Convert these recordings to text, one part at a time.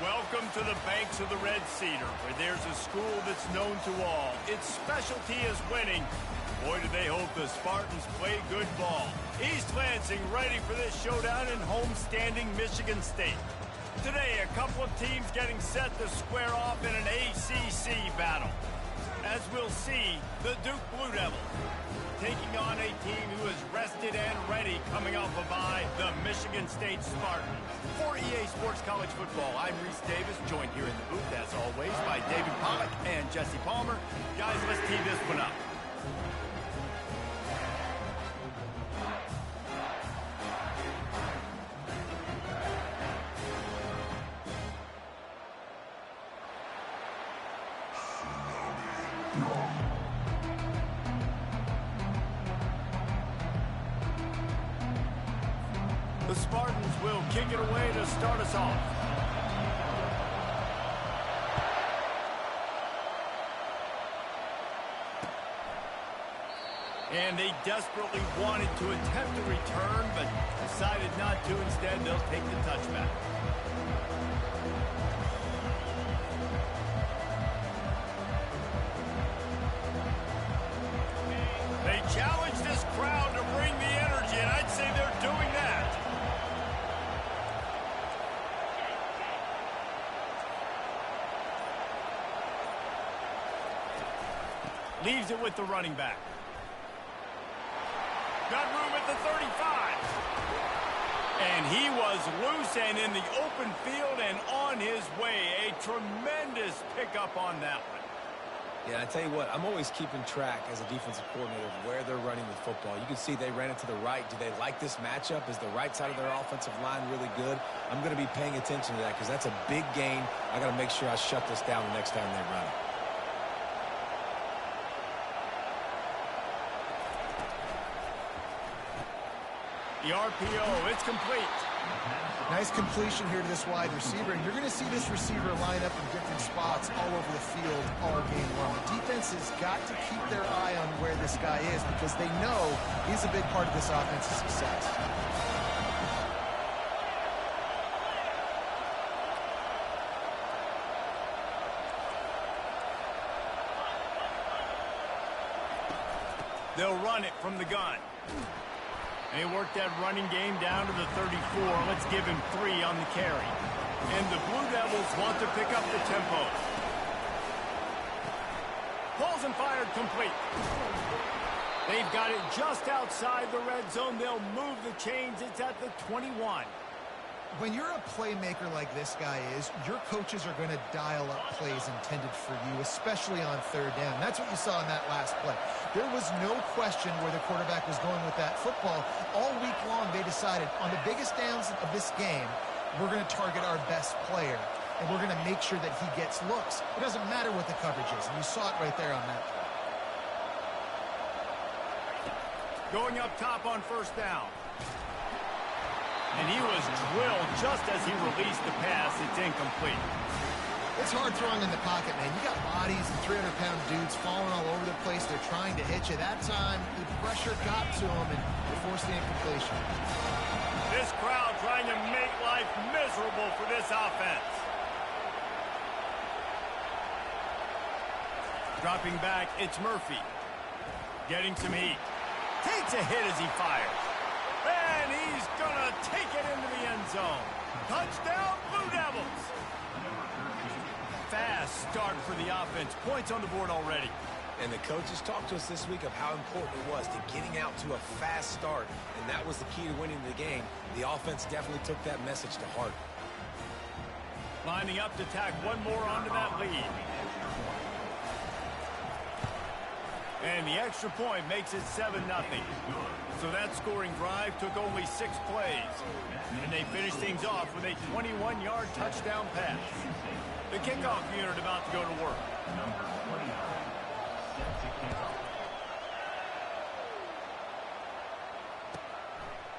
Welcome to the banks of the Red Cedar, where there's a school that's known to all. Its specialty is winning. Boy, do they hope the Spartans play good ball. East Lansing ready for this showdown in home-standing Michigan State. Today, a couple of teams getting set to square off in an ACC battle. As we'll see, the Duke Blue Devils taking on a team who is rested and ready coming off a bye, the Michigan State Spartans. For EA Sports College Football, I'm Reese Davis, joined here in the booth, as always, by David Pollack and Jesse Palmer. Guys, let's tee this one up. The Spartans will kick it away to start us off. And they desperately wanted to attempt a return, but decided not to. Instead, they'll take the touchback. They challenge this crowd to bring the energy, and I'd say they're doing that. Leaves it with the running back. Got room at the 35. And he was loose and in the open field and on his way. A tremendous pickup on that one. Yeah, I tell you what, I'm always keeping track as a defensive coordinator of where they're running the football. You can see they ran it to the right. Do they like this matchup? Is the right side of their offensive line really good? I'm going to be paying attention to that because that's a big gain. I got to make sure I shut this down the next time they run it. The RPO, it's complete. Nice completion here to this wide receiver, and you're going to see this receiver line up in different spots all over the field all game long. The defense has got to keep their eye on where this guy is because they know he's a big part of this offense's success. They'll run it from the gun. They work that running game down to the 34. Let's give him 3 on the carry. And the Blue Devils want to pick up the tempo. Pulls and fired complete. They've got it just outside the red zone. They'll move the chains. It's at the 21. When you're a playmaker like this guy is, your coaches are going to dial up plays intended for you, especially on third down. That's what you saw in that last play. There was no question where the quarterback was going with that football. All week long, they decided on the biggest downs of this game, we're going to target our best player, and we're going to make sure that he gets looks. It doesn't matter what the coverage is, and you saw it right there on that play. Going up top on first down. And he was drilled just as he released the pass. It's incomplete. It's hard throwing in the pocket, man. You got bodies and 300-pound dudes falling all over the place. They're trying to hit you. That time, the pressure got to him, and they forced the incompletion. This crowd trying to make life miserable for this offense. Dropping back, it's Murphy. Getting some heat. Takes a hit as he fires. And he's going to take it into the end zone. Touchdown, Blue Devils. Fast start for the offense. Points on the board already. And the coaches talked to us this week of how important it was to getting out to a fast start. And that was the key to winning the game. The offense definitely took that message to heart. Lining up to tack one more onto that lead. And the extra point makes it 7-0. So that scoring drive took only 6 plays. And they finished things off with a 21-yard touchdown pass. The kickoff unit about to go to work.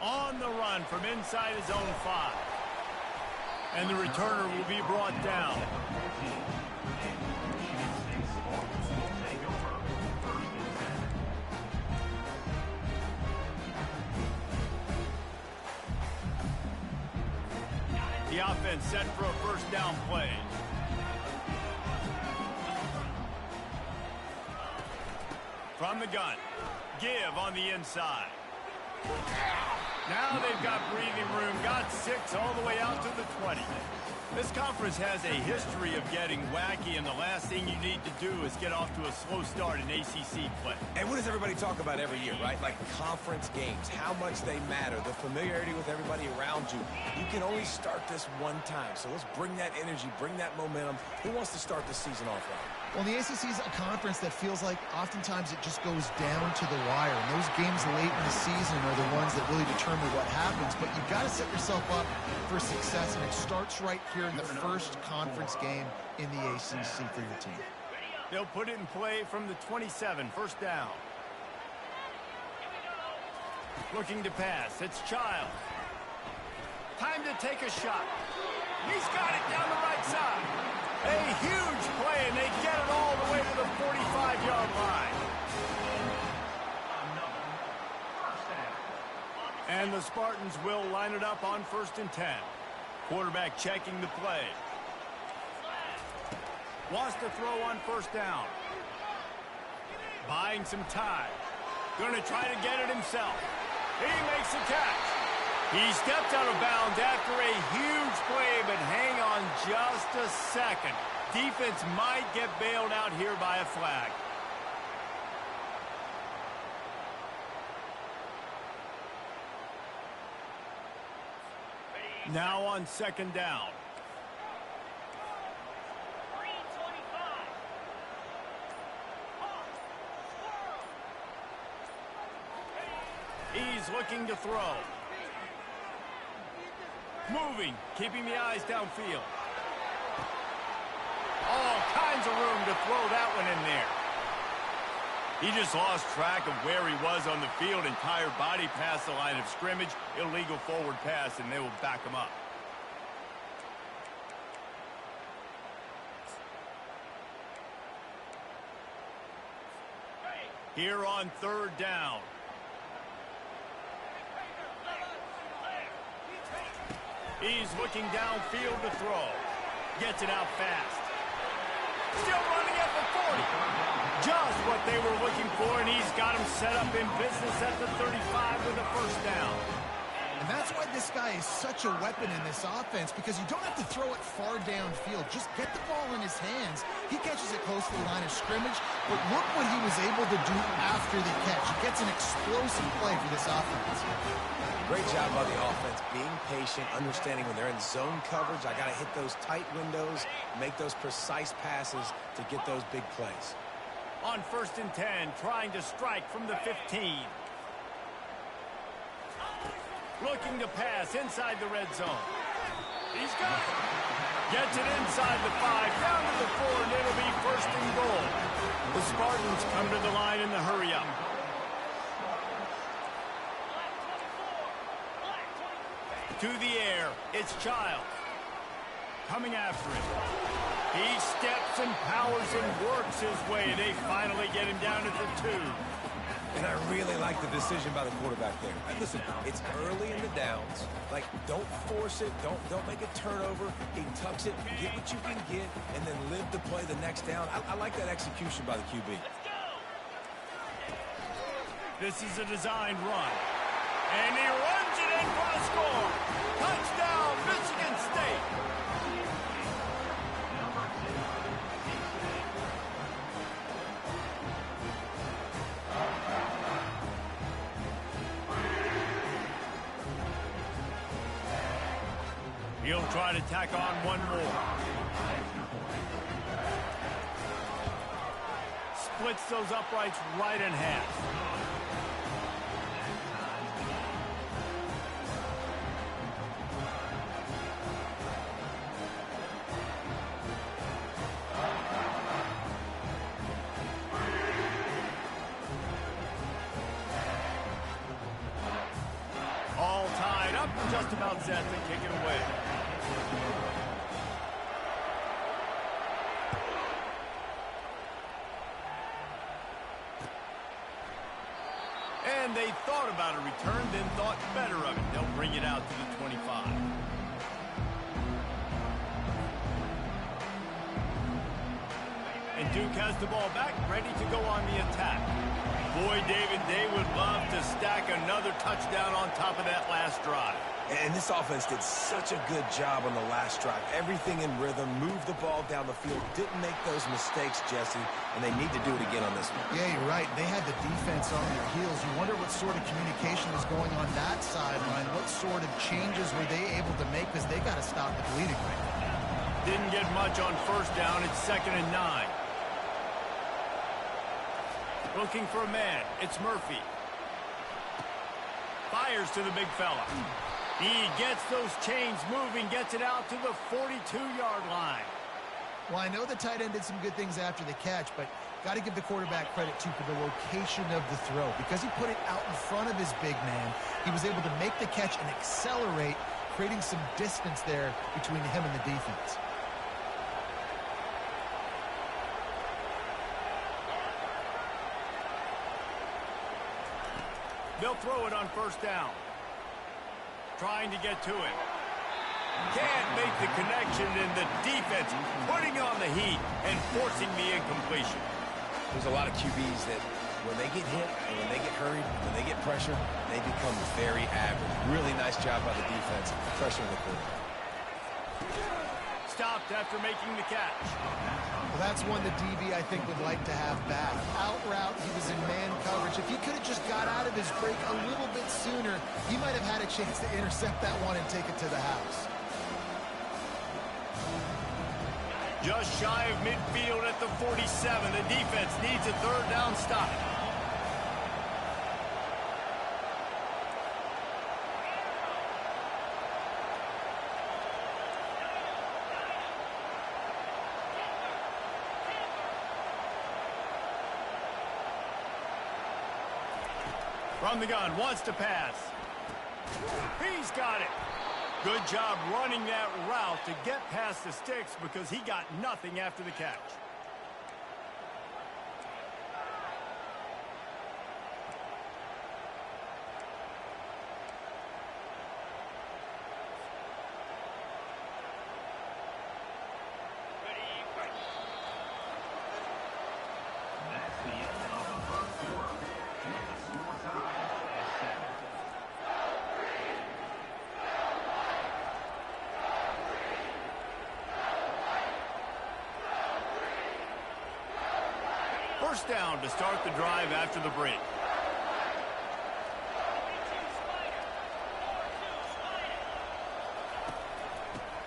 On the run from inside his own 5. And the returner will be brought down. The The offense set for a first down play. From the gun, give on the inside. Now they've got breathing room, got 6 all the way out to the 20. This conference has a history of getting wacky, and the last thing you need to do is get off to a slow start in ACC play. And what does everybody talk about every year, right? Like conference games, how much they matter, the familiarity with everybody around you. You can only start this one time, so let's bring that energy, bring that momentum. Who wants to start the season off right? Well, the ACC is a conference that feels like oftentimes it just goes down to the wire. And those games late in the season are the ones that really determine what happens. But you've got to set yourself up for success, and it starts right here in the first conference game in the ACC for your team. They'll put it in play from the 27, first down. Looking to pass, it's Child. Time to take a shot. He's got it down the right side. A huge play, and they get it all the way to the 45-yard line. And the Spartans will line it up on 1st and 10. Quarterback checking the play. Wants to throw on 1st down. Buying some time. Going to try to get it himself. He makes the catch. He stepped out of bounds after a huge play, but hang on just a second. Defense might get bailed out here by a flag. Now on 2nd down. He's looking to throw. Moving, keeping the eyes downfield. All kinds of room to throw that one in there. He just lost track of where he was on the field. Entire body past the line of scrimmage. Illegal forward pass, and they will back him up. Here on 3rd down. He's looking downfield to throw. Gets it out fast. Still running at the 40. Just what they were looking for, and he's got him set up in business at the 35 with a first down. And that's why this guy is such a weapon in this offense, because you don't have to throw it far downfield. Just get the ball in his hands. He catches it close to the line of scrimmage, but look what he was able to do after the catch. He gets an explosive play for this offense. Great job by the offense, being patient, understanding when they're in zone coverage, I got to hit those tight windows, make those precise passes to get those big plays. On 1st and 10, trying to strike from the 15. Looking to pass inside the red zone. He's got it. Gets it inside the 5, down to the 4, and it'll be 1st and goal. The Spartans come to the line in the hurry-up. To the air, it's Child. Coming after him. He steps and powers and works his way. They finally get him down at the 2. And I really like the decision by the quarterback there. Listen, it's early in the downs. Like, don't force it. Don't make a turnover. He tucks it, get what you can get, and then live to play the next down. I like that execution by the QB. This is a designed run. And he runs it in for a score. Touchdown, Michigan State. He'll try to tack on one more. Splits those uprights right in half. All tied up and just about set to kick it away. And they thought about a return, then thought better of it. They'll bring it out to the 25. Duke has the ball back, ready to go on the attack. Boy, David, they would love to stack another touchdown on top of that last drive. And this offense did such a good job on the last drive. Everything in rhythm, moved the ball down the field, didn't make those mistakes, Jesse, and they need to do it again on this one. Yeah, you're right. They had the defense on their heels. You wonder what sort of communication was going on that sideline. What sort of changes were they able to make, because they got to stop the bleeding right now. Didn't get much on first down. It's 2nd and 9. Looking for a man. It's Murphy. Fires to the big fella. He gets those chains moving, gets it out to the 42-yard line. Well, I know the tight end did some good things after the catch, but got to give the quarterback credit, too, for the location of the throw. Because he put it out in front of his big man, he was able to make the catch and accelerate, creating some distance there between him and the defense. They'll throw it on first down. Trying to get to it. Can't make the connection, and the defense putting on the heat and forcing the incompletion. There's a lot of QBs that when they get hit and when they get hurried, when they get pressure, they become very average. Really nice job by the defense, pressuring the quarterback. Stopped after making the catch. Well, that's one the DB, I think, would like to have back. Out route, he was in man coverage. If he could have just got out of his break a little bit sooner, he might have had a chance to intercept that one and take it to the house. Just shy of midfield at the 47. The defense needs a third down stop. From the gun, wants to pass. He's got it. Good job running that route to get past the sticks, because he got nothing after the catch. First down to start the drive after the break.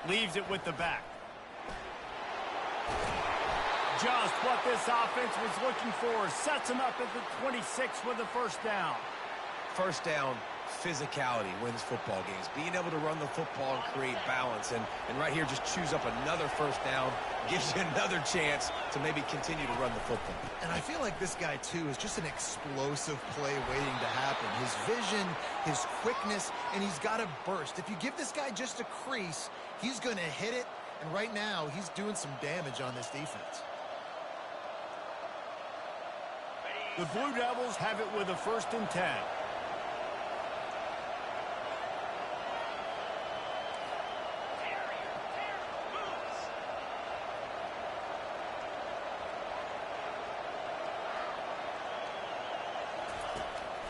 Leaves it with the back. Just what this offense was looking for. Sets him up at the 26 with the first down. First down, physicality wins football games. Being able to run the football and create balance. And right here, just choose up another first down. Gives you another chance to maybe continue to run the football. And I feel like this guy, too, is just an explosive play waiting to happen. His vision, his quickness, and he's got a burst. If you give this guy just a crease, he's going to hit it. And right now, he's doing some damage on this defense. The Blue Devils have it with a 1st and 10.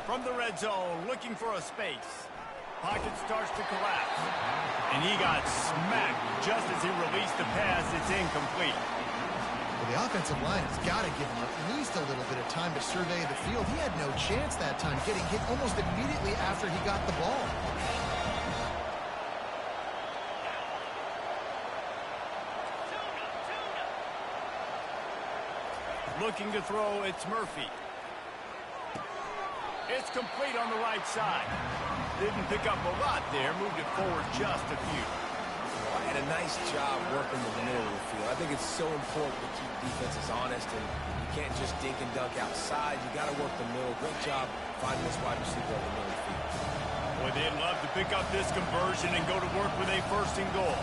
From the red zone, looking for a space. Pocket starts to collapse. And he got smacked just as he released the pass. It's incomplete. Well, the offensive line has got to give him at least a little bit of time to survey the field. He had no chance that time, getting hit almost immediately after he got the ball. Looking to throw, it's Murphy. It's complete on the right side. Didn't pick up a lot there. Moved it forward just a few. And a nice job working the middle of the field. I think it's so important to keep defenses honest, and you can't just dink and dunk outside. You got to work the middle. Great job finding this wide receiver on the middle of the field. Boy, they'd love to pick up this conversion and go to work with a 1st and goal.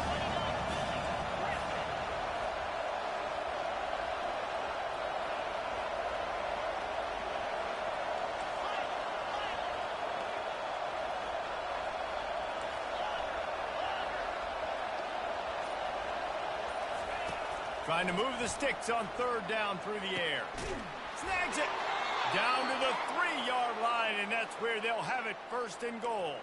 Trying to move the sticks on third down through the air. Snags it. Down to the 3-yard line, and that's where they'll have it, first and goal.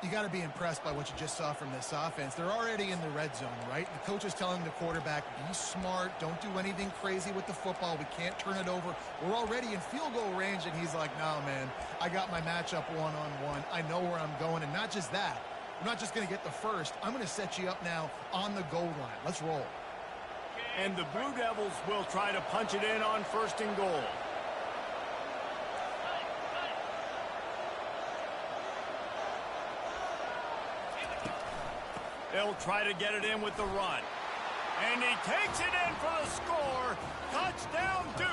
You got to be impressed by what you just saw from this offense. They're already in the red zone, right? The coach is telling the quarterback, be smart, don't do anything crazy with the football. We can't turn it over. We're already in field goal range, and he's like, no, man, I got my matchup one-on-one. I know where I'm going, and not just that. I'm not just going to get the first. I'm going to set you up now on the goal line. Let's roll. And the Blue Devils will try to punch it in on first and goal. They'll try to get it in with the run. And he takes it in for the score. Touchdown, Duke.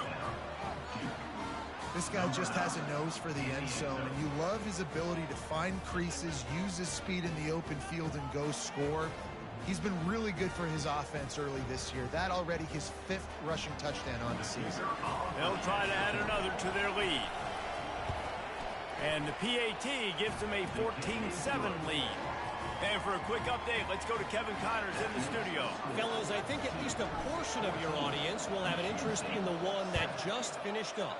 This guy just has a nose for the end zone, and you love his ability to find creases, use his speed in the open field, and go score. He's been really good for his offense early this year. That already his 5th rushing touchdown on the season. They'll try to add another to their lead. And the PAT gives them a 14-7 lead. And for a quick update, let's go to Kevin Connors in the studio. Fellas, I think at least a portion of your audience will have an interest in the one that just finished up.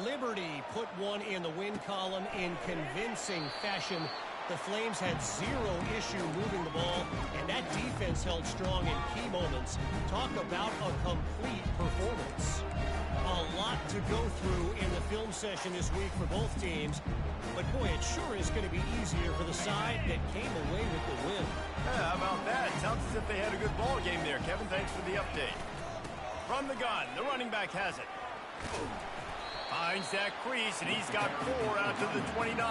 Liberty put one in the win column in convincing fashion. The Flames had zero issue moving the ball, and that defense held strong in key moments. Talk about a complete performance. A lot to go through in the film session this week for both teams. But, boy, it sure is going to be easier for the side that came away with the win. Yeah, how about that? Sounds as if they had a good ball game there. Kevin, thanks for the update. From the gun, the running back has it. Finds that crease, and he's got 4 out to the 29.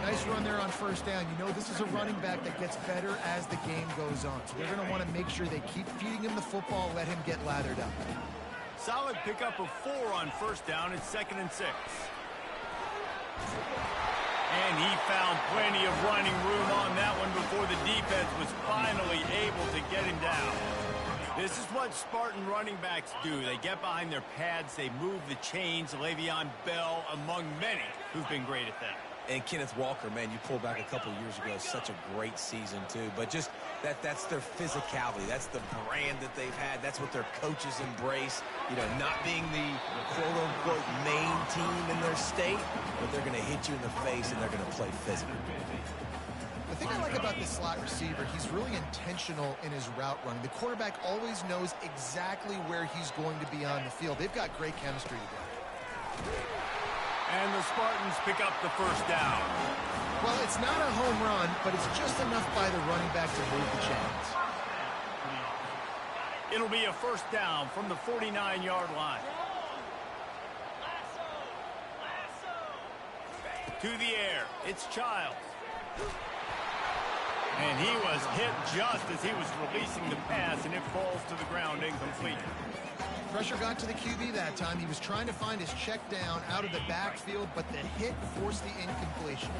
Nice run there on first down. You know, this is a running back that gets better as the game goes on. So they're going to want to make sure they keep feeding him the football, let him get lathered up. Solid pickup of 4 on first down. It's 2nd and 6. And he found plenty of running room on that one before the defense was finally able to get him down. This is what Spartan running backs do. They get behind their pads, they move the chains. Le'Veon Bell among many who've been great at that. And Kenneth Walker, man, you pulled back a couple years ago, such a great season, too. But just that's their physicality. That's the brand that they've had. That's what their coaches embrace. You know, not being the quote-unquote main team in their state, but they're going to hit you in the face, and they're going to play physical. The thing I like about this slot receiver, he's really intentional in his route running. The quarterback always knows exactly where he's going to be on the field. They've got great chemistry together. And the Spartans pick up the first down. Well, it's not a home run, but it's just enough by the running back to move the chains. It'll be a first down from the 49-yard line. To the air, it's Childs. And he was hit just as he was releasing the pass, and it falls to the ground incomplete. Pressure got to the QB that time. He was trying to find his check down out of the backfield, but the hit forced the incompletion.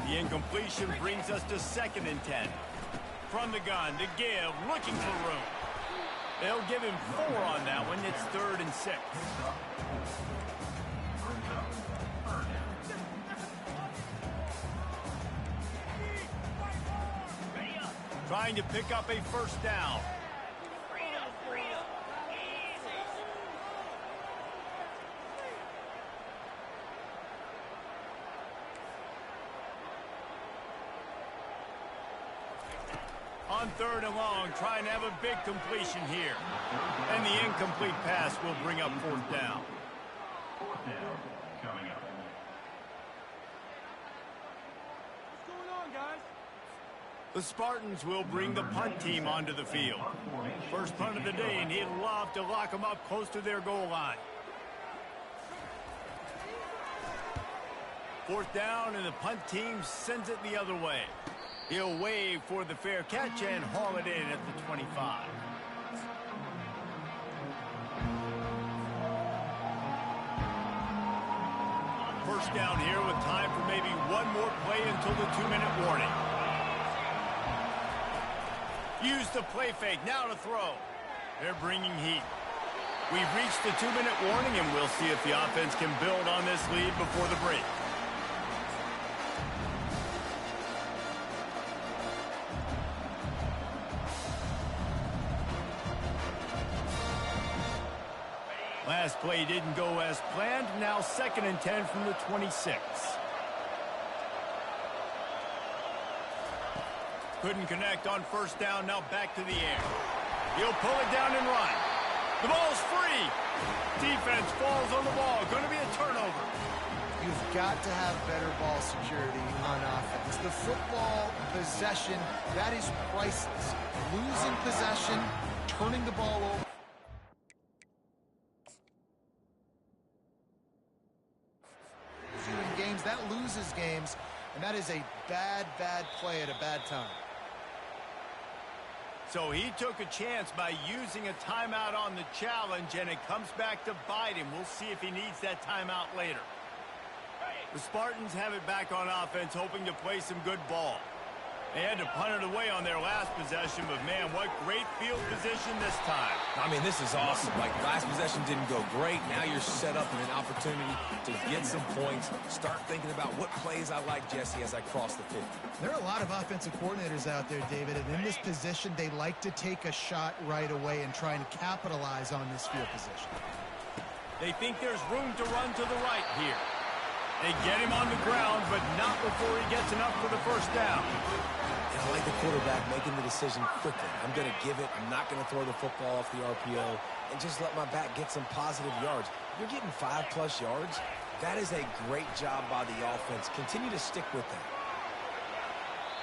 The incompletion brings us to 2nd and 10. From the gun, to give, looking for room. They'll give him 4 on that one. It's 3rd and 6. Trying to pick up a first down. On 3rd and long, trying to have a big completion here. And the incomplete pass will bring up 4th down. Coming up. What's going on, guys? The Spartans will bring the punt team onto the field. First punt of the day, and he'd love to lock them up close to their goal line. 4th down, and the punt team sends it the other way. He'll wave for the fair catch and haul it in at the 25. First down here with time for maybe one more play until the 2-minute warning. Use the play fake, now to throw. They're bringing heat. We've reached the 2-minute warning, and we'll see if the offense can build on this lead before the break. Last play didn't go as planned. Now 2nd and 10 from the 26. Couldn't connect on 1st down. Now back to the air. He'll pull it down and run. The ball's free. Defense falls on the ball. Going to be a turnover. You've got to have better ball security on offense. The football possession, that is priceless. Losing possession, turning the ball over. In games, that loses games, and that is a bad, bad play at a bad time. So he took a chance by using a timeout on the challenge, and it comes back to bite him. We'll see if he needs that timeout later. The Spartans have it back on offense, hoping to play some good ball. They had to punt it away on their last possession, but man, what great field position this time. I mean, this is awesome. Like, last possession didn't go great. Now you're set up in an opportunity to get some points. Start thinking about what plays I like, Jesse, as I cross the 50. There are a lot of offensive coordinators out there, David, and in this position, they like to take a shot right away and try and capitalize on this field position. They think there's room to run to the right here. They get him on the ground, but not before he gets enough for the 1st down. And I like the quarterback making the decision quickly. I'm going to give it. I'm not going to throw the football off the RPO and just let my back get some positive yards. You're getting 5+ yards. That is a great job by the offense. Continue to stick with that.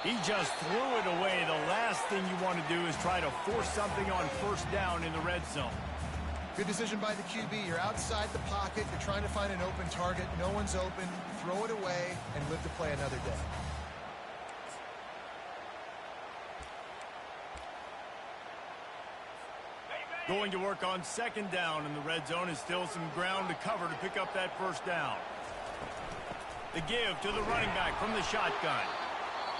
He just threw it away. The last thing you want to do is try to force something on 1st down in the red zone. Good decision by the QB. You're outside the pocket. You're trying to find an open target. No one's open. Throw it away and live to play another day. Going to work on 2nd down, and the red zone is still some ground to cover to pick up that 1st down. The give to the running back from the shotgun.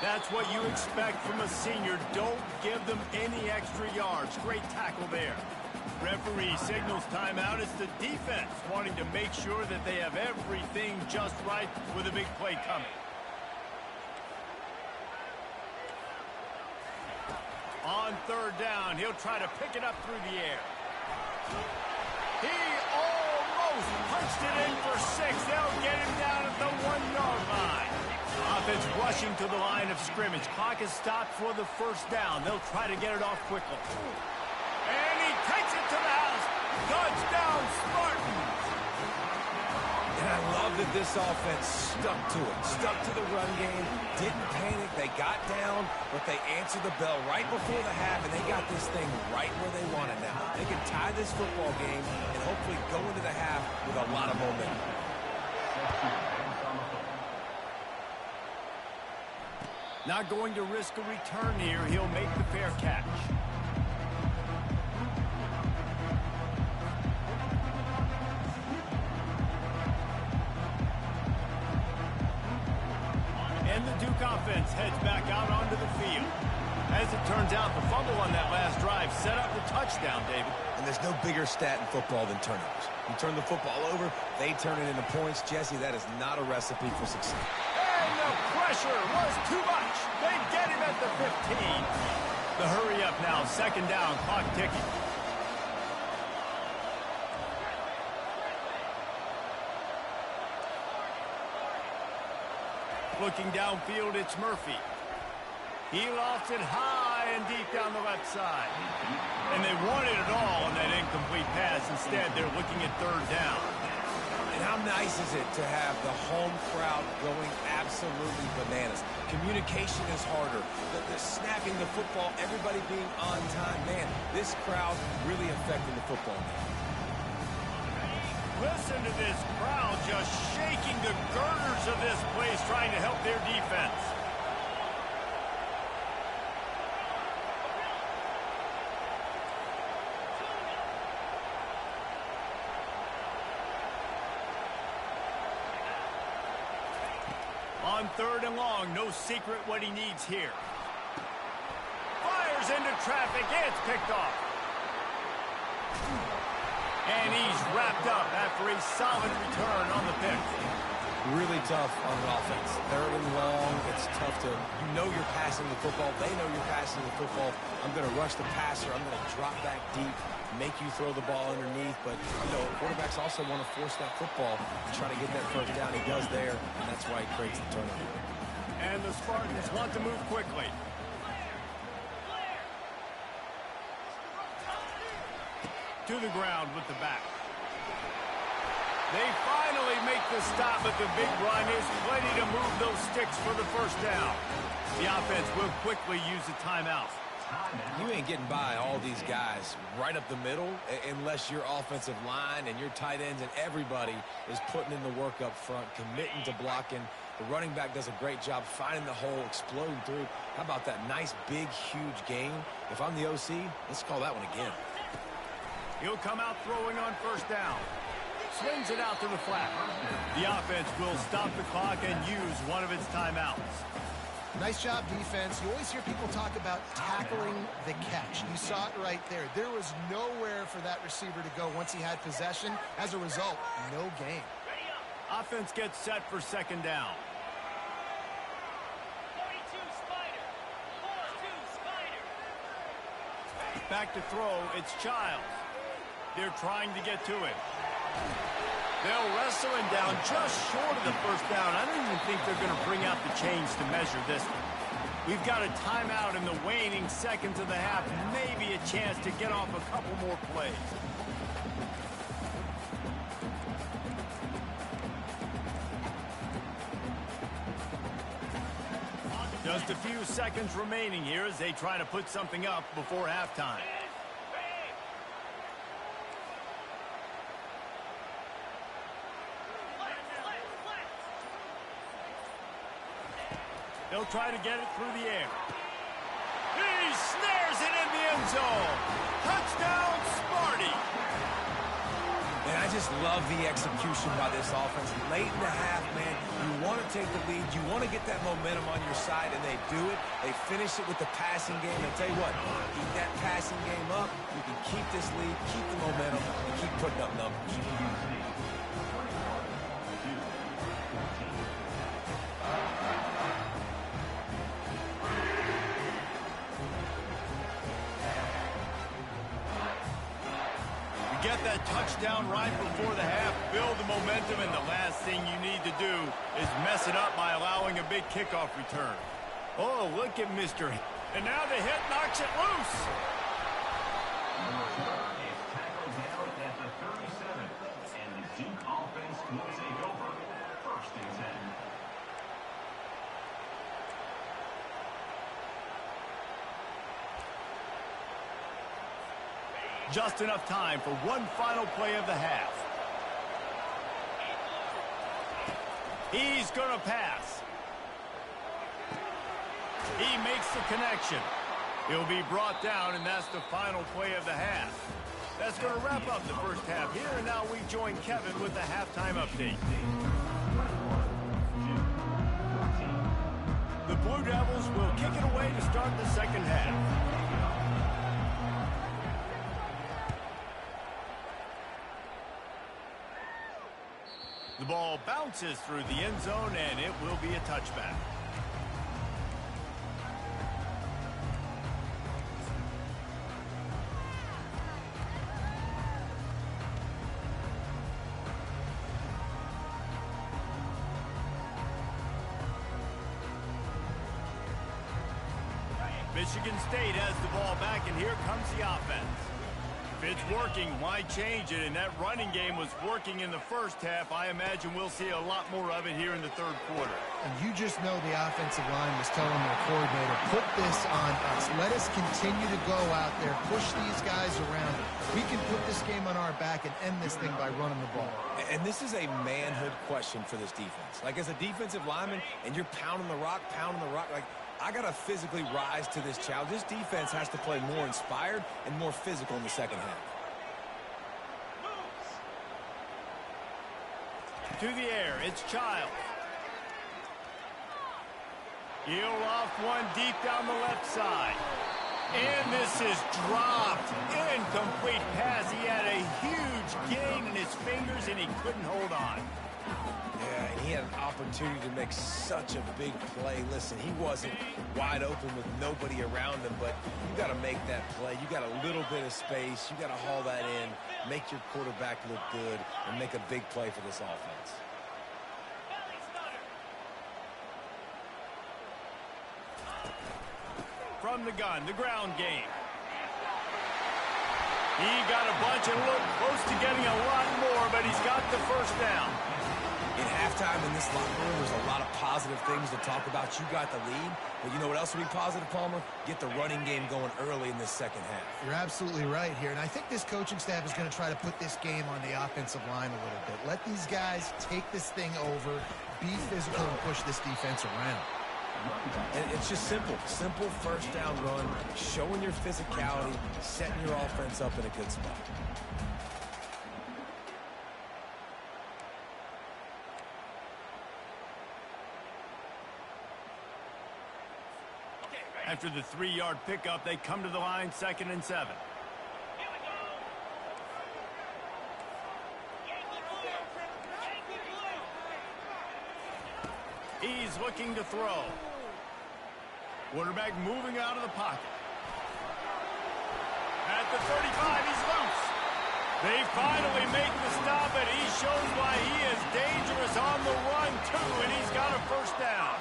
That's what you expect from a senior. Don't give them any extra yards. Great tackle there. Referee signals timeout. It's the defense wanting to make sure that they have everything just right with a big play coming. On 3rd down, he'll try to pick it up through the air. He almost punched it in for 6. They'll get him down at the 1-yard line. Offense rushing to the line of scrimmage. Clock is stopped for the 1st down. They'll try to get it off quickly. And he takes it to the house. Touchdown, Spartans. And I love that this offense stuck to it. Stuck to the run game. Didn't panic. They got down, but they answered the bell right before the half, and they got this thing right where they want it now. They can tie this football game and hopefully go into the half with a lot of momentum. Not going to risk a return here. He'll make the fair catch. And the Duke offense heads back out onto the field. As it turns out, the fumble on that last drive set up the touchdown, David. And there's no bigger stat in football than turnovers. You turn the football over, they turn it into points. Jesse, that is not a recipe for success. And the pressure was too much. They get him at the 15. The hurry up now, 2nd down, clock ticking. Looking downfield, it's Murphy. He lofts it high and deep down the left side. And they wanted it all on that incomplete pass. Instead, they're looking at 3rd down. And how nice is it to have the home crowd going absolutely bananas? Communication is harder. The snapping the football, everybody being on time. Man, this crowd really affecting the football game. Listen to this crowd just shaking the girders of this place, trying to help their defense. On 3rd and long, no secret what he needs here. Fires into traffic, it's picked off. And he's wrapped up after a solid return on the pick. Really tough on an offense. Third and long, it's tough to, you know you're passing the football. They know you're passing the football. I'm going to rush the passer. I'm going to drop back deep, make you throw the ball underneath. But, you know, quarterbacks also want to force that football and try to get that first down. He does there, and that's why he creates the turnover. And the Spartans want to move quickly. To the ground with the back. They finally make the stop, but the big run is plenty to move those sticks for the first down. The offense will quickly use a timeout. You ain't getting by all these guys right up the middle unless your offensive line and your tight ends and everybody is putting in the work up front, committing to blocking. The running back does a great job finding the hole, exploding through. How about that nice, big, huge gain? If I'm the OC, let's call that one again. He'll come out throwing on first down. Swings it out to the flat. The offense will stop the clock and use one of its timeouts. Nice job, defense. You always hear people talk about tackling the catch. You saw it right there. There was nowhere for that receiver to go once he had possession. As a result, no gain. Offense gets set for second down. 42 Spider. 42 Spider. Back to throw, it's Childs. They're trying to get to it. They'll wrestle him down just short of the first down. I don't even think they're going to bring out the chains to measure this one. We've got a timeout in the waning seconds of the half. Maybe a chance to get off a couple more plays. Just a few seconds remaining here as they try to put something up before halftime. They'll try to get it through the air. He snares it in the end zone. Touchdown, Sparty. And I just love the execution by this offense. Late in the half, man, you want to take the lead. You want to get that momentum on your side, and they do it. They finish it with the passing game. And I'll tell you what, keep that passing game up. You can keep this lead, keep the momentum, and keep putting up numbers. Get that touchdown right before the half, build the momentum, and the last thing you need to do is mess it up by allowing a big kickoff return. Oh, look at Mr. And now the hit knocks it loose. Tackled down at the 37, and the Duke offense will take over. First and 10. Just enough time for one final play of the half. He's going to pass. He makes the connection. He'll be brought down, and that's the final play of the half. That's going to wrap up the first half here, and now we join Kevin with the halftime update. The Blue Devils will kick it away to start the second half. The ball bounces through the end zone, and it will be a touchback. Michigan State has the ball back, and here comes the offense. If it's working, why change it? And that running game was working in the first half. I imagine we'll see a lot more of it here in the third quarter. And you just know the offensive line was telling their coordinator, put this on us. Let us continue to go out there, push these guys around. We can put this game on our back and end this thing by running the ball. And this is a manhood question for this defense. Like, as a defensive lineman, and you're pounding the rock, like, I got to physically rise to this challenge. This defense has to play more inspired and more physical in the second half. To the air, it's Childs. He'll off one deep down the left side. And this is dropped. Incomplete pass. He had a huge gain in his fingers, and he couldn't hold on. Yeah, and he had an opportunity to make such a big play. Listen, he wasn't wide open with nobody around him, but you got to make that play. You got a little bit of space. You got to haul that in, make your quarterback look good, and make a big play for this offense. From the gun, the ground game. He got a bunch and looked close to getting a lot more, but he's got the first down. In halftime in this locker room, there's a lot of positive things to talk about. You got the lead, but you know what else would be positive, Palmer? Get the running game going early in this second half. You're absolutely right here, and I think this coaching staff is going to try to put this game on the offensive line a little bit. Let these guys take this thing over, be physical, and push this defense around. And it's just simple. Simple first down run, showing your physicality, setting your offense up in a good spot. After the 3-yard pickup, they come to the line, 2nd and 7. He's looking to throw. Quarterback moving out of the pocket. At the 35, he's loose. They finally make the stop, and he shows why he is dangerous on the run, too, and he's got a first down.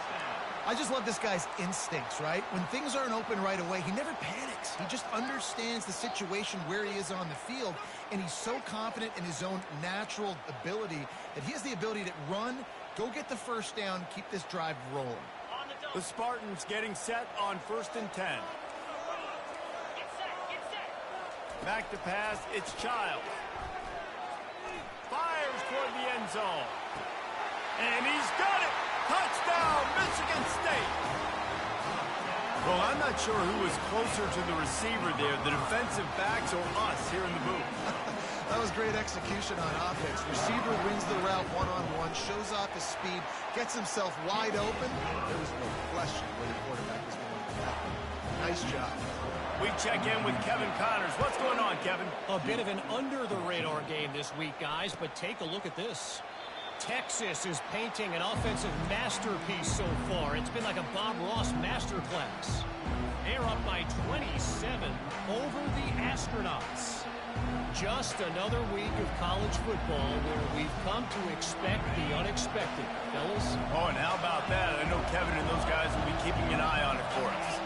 I just love this guy's instincts, right? When things aren't open right away, he never panics. He just understands the situation where he is on the field, and he's so confident in his own natural ability that he has the ability to run, go get the first down, keep this drive rolling. The Spartans getting set on 1st and 10. Back to pass, it's Childs. Fires toward the end zone. And he's got it! Touchdown, Michigan State! Well, I'm not sure who was closer to the receiver there, the defensive backs or us here in the booth. That was great execution on offense. Receiver wins the route one-on-one, shows off his speed, gets himself wide open. There was no question where the quarterback was going with that one. Nice job. We check in with Kevin Connors. What's going on, Kevin? A bit of an under-the-radar game this week, guys, but take a look at this. Texas is painting an offensive masterpiece so far. It's been like a Bob Ross masterclass. They're up by 27 over the Astronauts. Just another week of college football where we've come to expect the unexpected, fellas. Oh, and how about that? I know Kevin and those guys will be keeping an eye on it for us.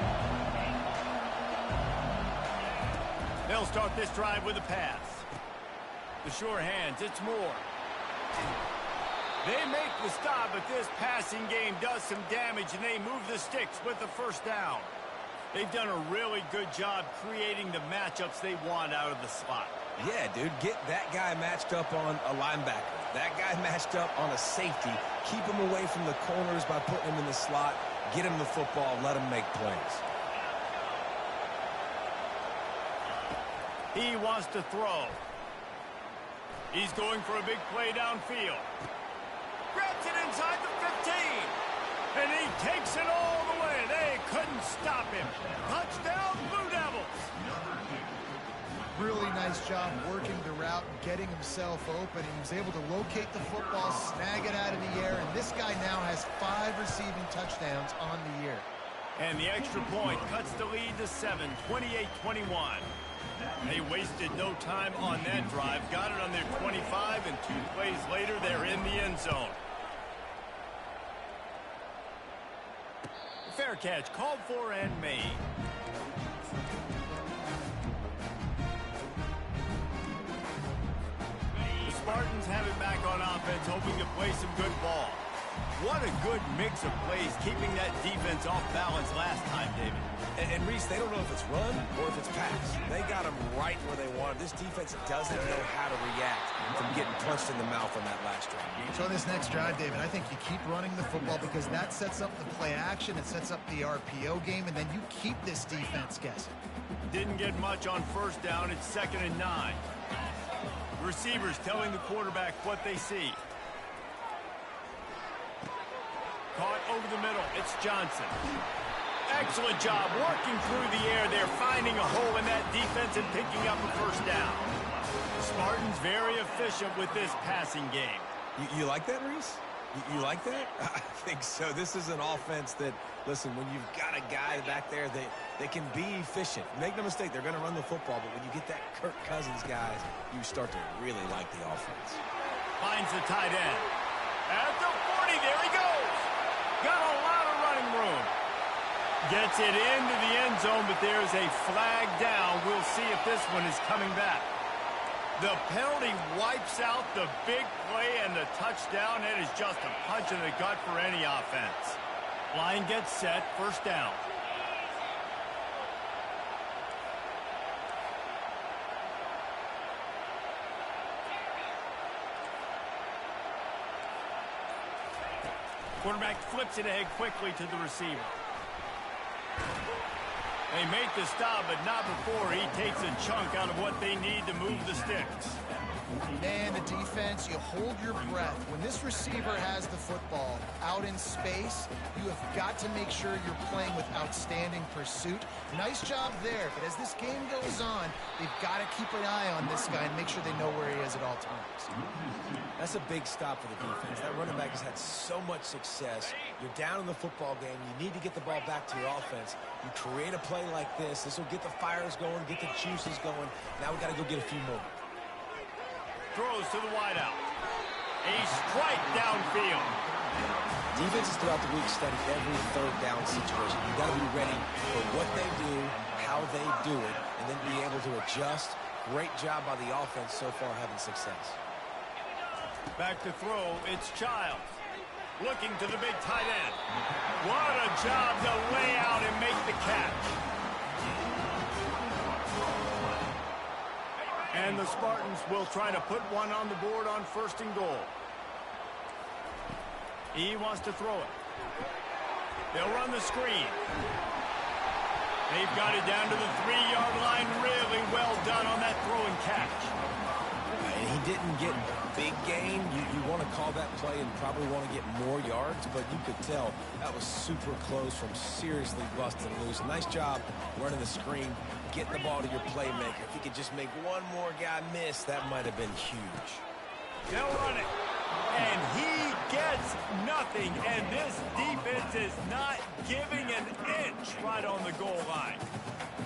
They'll start this drive with a pass. The sure hands, it's Moore. They make the stop, but this passing game does some damage, and they move the sticks with the first down. They've done a really good job creating the matchups they want out of the slot. Yeah, dude, get that guy matched up on a linebacker. That guy matched up on a safety. Keep him away from the corners by putting him in the slot. Get him the football. Let him make plays. He wants to throw. He's going for a big play downfield. Grabs it inside the 15. And he takes it all the way. They couldn't stop him. Touchdown, Blue Devils. Really nice job working the route and getting himself open. He was able to locate the football, snag it out of the air, and this guy now has 5 receiving touchdowns on the year. And the extra point cuts the lead to 7, 28-21. They wasted no time on that drive. Got it on their 25, and 2 plays later, they're in the end zone. Fair catch, called for and made. The Spartans have it back on offense, hoping to play some good ball. What a good mix of plays, keeping that defense off balance last time, David. And Reese, they don't know if it's run or if it's pass. They got them right where they want them. This defense doesn't know how to react from getting punched in the mouth on that last drive. So this next drive, David, I think you keep running the football because that sets up the play action, it sets up the RPO game, and then you keep this defense guessing. Didn't get much on first down. It's 2nd and 9. Receivers telling the quarterback what they see. Caught over the middle. It's Johnson. Excellent job working through the air. They're finding a hole in that defense and picking up a first down. Spartans very efficient with this passing game. You like that, Reese? You like that? I think so. This is an offense that, listen, when you've got a guy back there that can be efficient. Make no mistake, they're going to run the football, but when you get that Kirk Cousins, guys, you start to really like the offense. Finds the tight end. At the 40, there he goes. Got a lot of running room. Gets it into the end zone, but there's a flag down. We'll see if this one is coming back. The penalty wipes out the big play and the touchdown. It is just a punch in the gut for any offense. Line gets set, first down. Quarterback flips it ahead quickly to the receiver. They make the stop, but not before he takes a chunk out of what they need to move the sticks. Man, the defense, you hold your breath. When this receiver has the football out in space, you have got to make sure you're playing with outstanding pursuit. Nice job there, but as this game goes on, they've got to keep an eye on this guy and make sure they know where he is at all times. That's a big stop for the defense. That running back has had so much success. You're down in the football game. You need to get the ball back to your offense. You create a play like this. This will get the fires going, get the juices going. Now we got to go get a few more. Throws to the wideout. A strike downfield. Defenses throughout the week study every third down situation. You got to be ready for what they do, how they do it, and then be able to adjust. Great job by the offense so far having success. Back to throw, it's Childs. Looking to the big tight end. What a job to lay out and make the catch. And the Spartans will try to put one on the board on first and goal. He wants to throw it. They'll run the screen. They've got it down to the 3-yard line. Really well done on that throw and catch. And he didn't get big gain. You want to call that play and probably want to get more yards, but you could tell that was super close from seriously busting loose. Nice job running the screen, getting the ball to your playmaker. If he could just make one more guy miss, that might have been huge. They'll run it. And he gets nothing. And this defense is not giving an inch right on the goal line.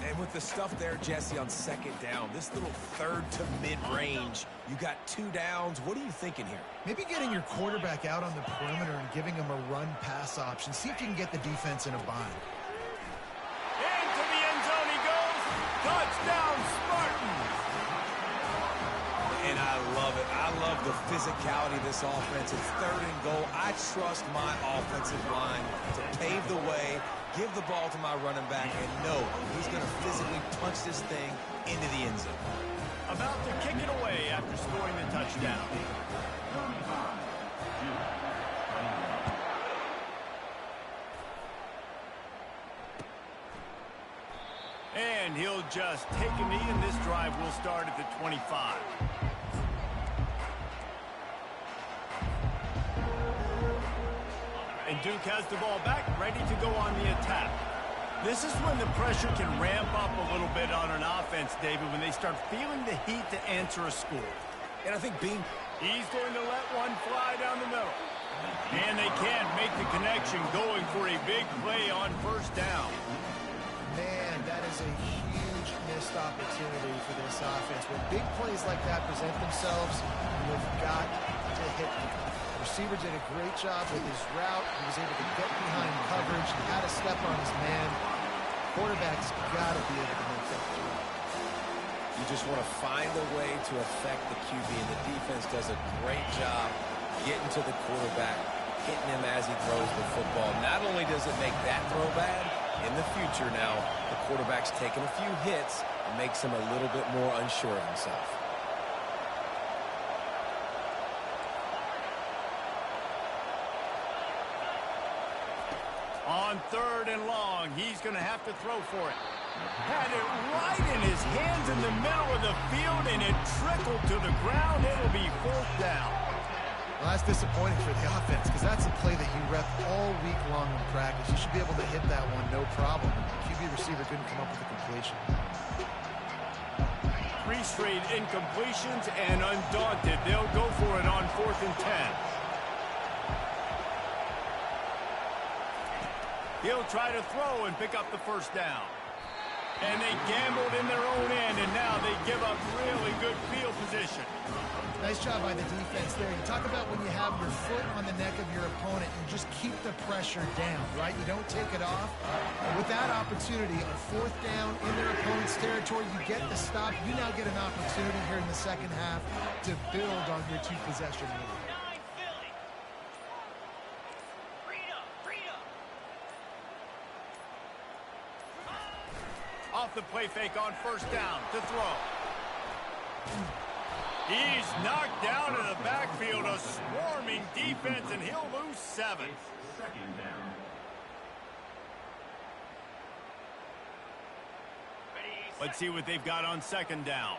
And with the stuff there, Jesse, on second down, this little third to mid-range, you got 2 downs. What are you thinking here? Maybe getting your quarterback out on the perimeter and giving him a run-pass option. See if you can get the defense in a bind. Into the end zone he goes. Touchdown, Spartans. And I love it. I love the physicality of this offense. It's third and goal. I trust my offensive line to pave the way, give the ball to my running back, and know he's going to physically punch this thing into the end zone. About to kick it away after scoring the touchdown. And he'll just take a knee, and this drive will start at the 25. And Duke has the ball back, ready to go on the attack. This is when the pressure can ramp up a little bit on an offense, David, when they start feeling the heat to answer a score. And I think He's going to let one fly down the middle. And they can't make the connection, going for a big play on first down. Man, that is a huge missed opportunity for this offense. When big plays like that present themselves, you've got to hit them. The receiver did a great job with his route. He was able to get behind coverage. He had a step on his man. Quarterback's got to be able to make that throw. you just want to find a way to affect the QB, and the defense does a great job getting to the quarterback, hitting him as he throws the football. Not only does it make that throw bad, in the future now, the quarterback's taking a few hits and makes him a little bit more unsure of himself. On third and long, he's going to have to throw for it. Had it right in his hands in the middle of the field, and it trickled to the ground. It'll be fourth down. Well, that's disappointing for the offense, because that's a play that you rep all week long in practice. You should be able to hit that one no problem. The QB receiver couldn't come up with a completion. 3 straight incompletions, and undaunted, they'll go for it on 4th and 10. He'll try to throw and pick up the first down. And they gambled in their own end, and now they give up really good field position. Nice job by the defense there. You talk about when you have your foot on the neck of your opponent, you just keep the pressure down, right? You don't take it off. And with that opportunity, on 4th down in their opponent's territory, you get the stop. You now get an opportunity here in the second half to build on your 2-possession lead. Off the play fake on 1st down to throw. He's knocked down in the backfield, a swarming defense, and he'll lose 7. It's 2nd down. Let's see what they've got on 2nd down.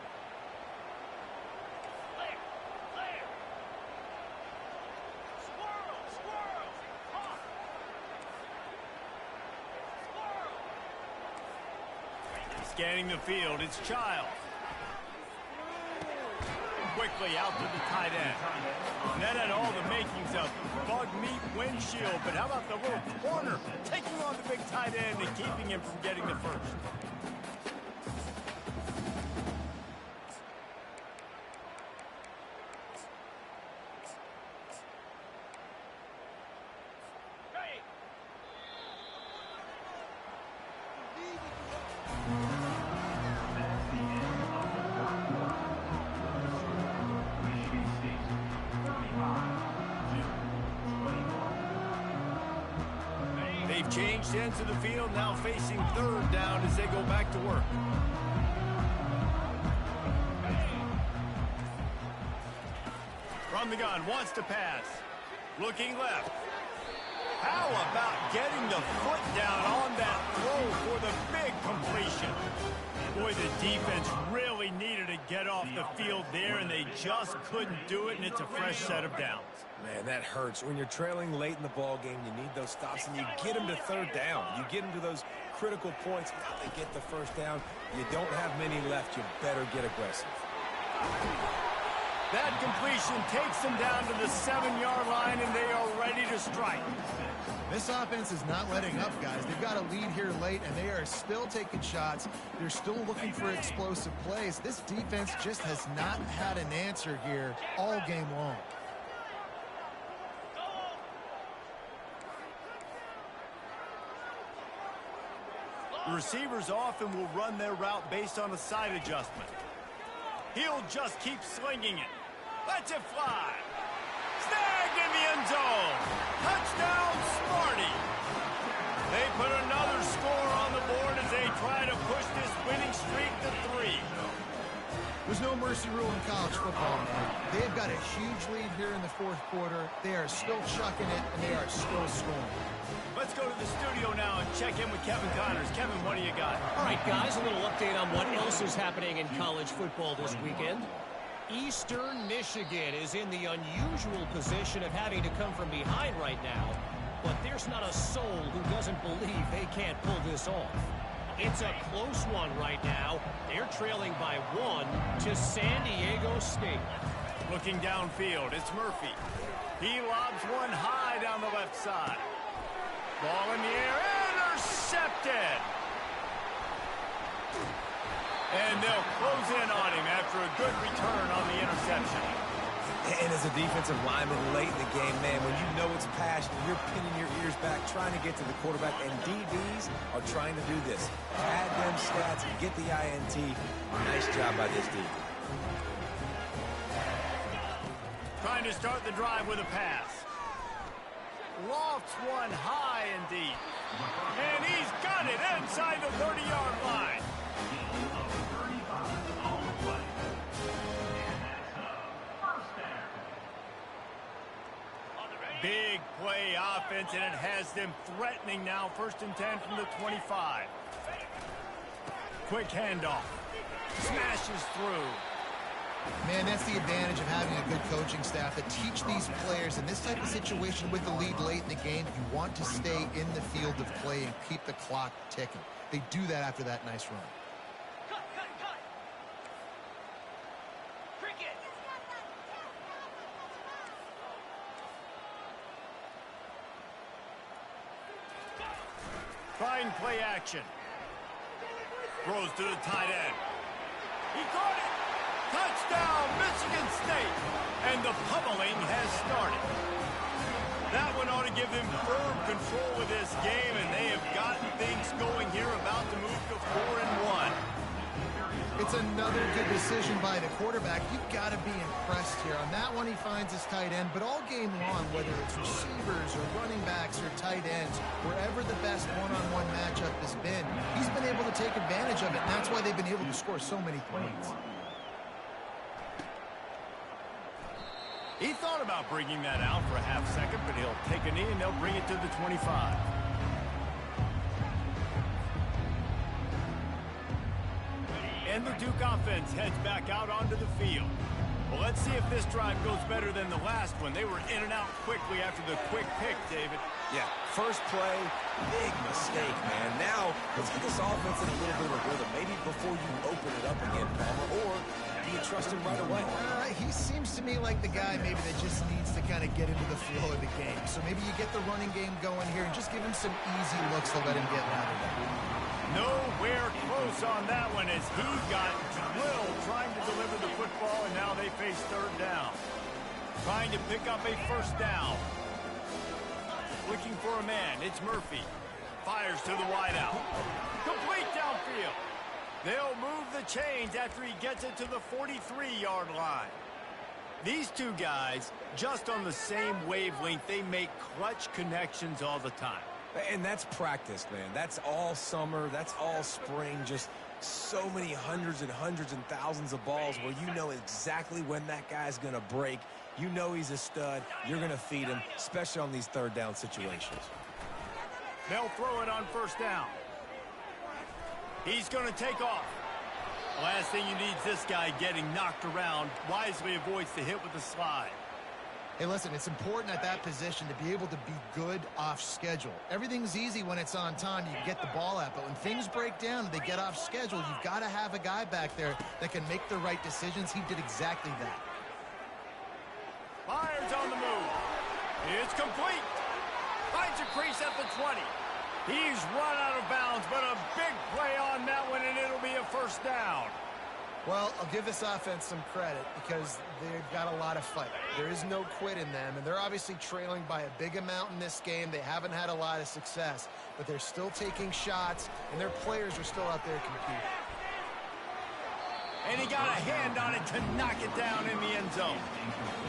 Scanning the field, it's Child. Quickly out to the tight end. That had all the makings of bug meat windshield, but how about the little corner taking on the big tight end and keeping him from getting the first? They've changed ends of the field, now facing 3rd down as they go back to work. From the gun, wants to pass. Looking left. How about getting the foot down on that throw for the big completion? Boy, the defense really needed to get off the field there, and they just couldn't do it, and it's a fresh set of downs. Man, that hurts. When you're trailing late in the ball game, you need those stops, and you get them to 3rd down. You get them to those critical points. Now they get the 1st down. You don't have many left. You better get aggressive. That completion takes them down to the 7-yard line, and they are ready to strike. This offense is not letting up, guys. They've got a lead here late, and they are still taking shots. They're still looking for explosive plays. This defense just has not had an answer here all game long. The receivers often will run their route based on a side adjustment. He'll just keep slinging it. Lets it fly. Snagged in the end zone. Touchdown, Smarty. They put another score on the board as they try to push this winning streak to 3. There's no mercy rule in college football, man. They've got a huge lead here in the 4th quarter. They are still chucking it, and they are still scoring. Let's go to the studio now and check in with Kevin Connors. Kevin, what do you got? All right, guys, a little update on what else is happening in college football this weekend. Eastern Michigan is in the unusual position of having to come from behind right now, but there's not a soul who doesn't believe they can't pull this off. It's a close one right now. They're trailing by 1 to San Diego State. Looking downfield, it's Murphy. He lobs one high down the left side. Ball in the air, intercepted. And they'll close in on him after a good return on the interception. And as a defensive lineman late in the game, man, when you know it's passion, you're pinning your ears back, trying to get to the quarterback, and DBs are trying to do this. Add them stats and get the INT. Nice job by this D. Trying to start the drive with a pass. Lofts one high and deep. And he's got it inside the 30-yard line. Big play offense, and it has them threatening now. 1st and 10 from the 25. Quick handoff. Smashes through. Man, that's the advantage of having a good coaching staff that teach these players in this type of situation with the lead late in the game. You want to stay in the field of play and keep the clock ticking. They do that after that nice run. Trying play action. Throws to the tight end. He caught it. Touchdown, Michigan State. And the pummeling has started. That one ought to give them firm control of this game, and they have gotten things going here, about to move to 4-1. It's another good decision by the quarterback. You've got to be impressed here. On that one, he finds his tight end, but all game long, whether it's receivers or running backs or tight ends, wherever the best one-on-one matchup has been, he's been able to take advantage of it, and that's why they've been able to score so many points. He thought about bringing that out for a half second, but he'll take a knee and they'll bring it to the 25. And the Duke offense heads back out onto the field. Well, let's see if this drive goes better than the last one. They were in and out quickly after the quick pick, David. Yeah, first play, big mistake, man. Now, let's get this offense in a little bit of a rhythm. Maybe before you open it up again, Palmer, or do you trust him right away? He seems to me like the guy maybe that just needs to kind of get into the flow of the game. So maybe you get the running game going here and just give him some easy looks to let him get lathered up. Nowhere close on that one as he got drilled trying to deliver the football, and now they face third down. Trying to pick up a first down. Looking for a man. It's Murphy. Fires to the wideout. Complete downfield. They'll move the chains after he gets it to the 43-yard line. These two guys, just on the same wavelength, they make clutch connections all the time. And that's practice, man. That's all summer. That's all spring. Just so many hundreds and hundreds and thousands of balls where you know exactly when that guy's going to break. You know he's a stud. You're going to feed him, especially on these third down situations. They'll throw it on first down. He's going to take off. Last thing you need is this guy getting knocked around. Wisely avoids the hit with the slide. Hey, listen, it's important at that position to be able to be good off schedule. Everything's easy when it's on time. You can get the ball out, but when things break down and they get off schedule, you've got to have a guy back there that can make the right decisions. He did exactly that. Fires on the move. It's complete. Finds a crease at the 20. He's run out of bounds, but a big play on that one, and it'll be a first down. Well, I'll give this offense some credit because they've got a lot of fight. There is no quit in them, and they're obviously trailing by a big amount in this game. They haven't had a lot of success, but they're still taking shots, and their players are still out there competing. And he got a hand on it to knock it down in the end zone.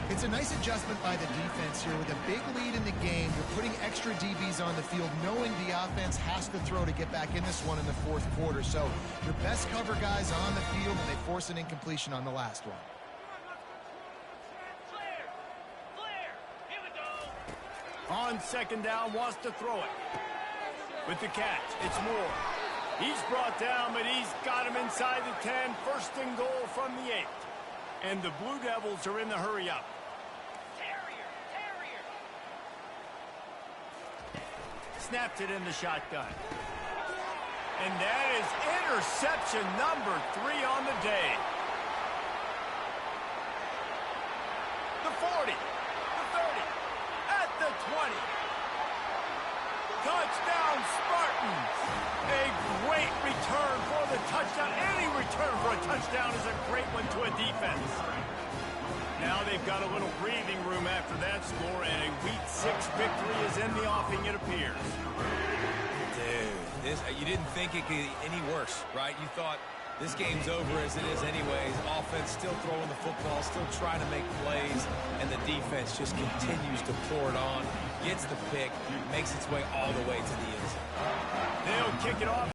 It's a nice adjustment by the defense here. With a big lead in the game, you're putting extra DBs on the field, knowing the offense has to throw to get back in this one in the fourth quarter. So your best cover guys on the field, and they force an incompletion on the last one. Here we go. On second down, wants to throw it. With the catch, it's Moore. He's brought down, but he's got him inside the 10. First and goal from the 8. And the Blue Devils are in the hurry-up. Terrier. Snapped it in the shotgun. And that is interception number 3 on the day. The 40, the 30, at the 20. Touchdown, Spartans. A great return for the touchdown. Any return for a touchdown is a great one to a defense. Now they've got a little breathing room after that score, and a Week 6 victory is in the offing, it appears. Dude, you didn't think it could get any worse, right? You thought this game's over as it is anyways. Offense still throwing the football, still trying to make plays, and the defense just continues to pour it on, gets the pick, makes its way all the way to the end zone. They'll kick it off.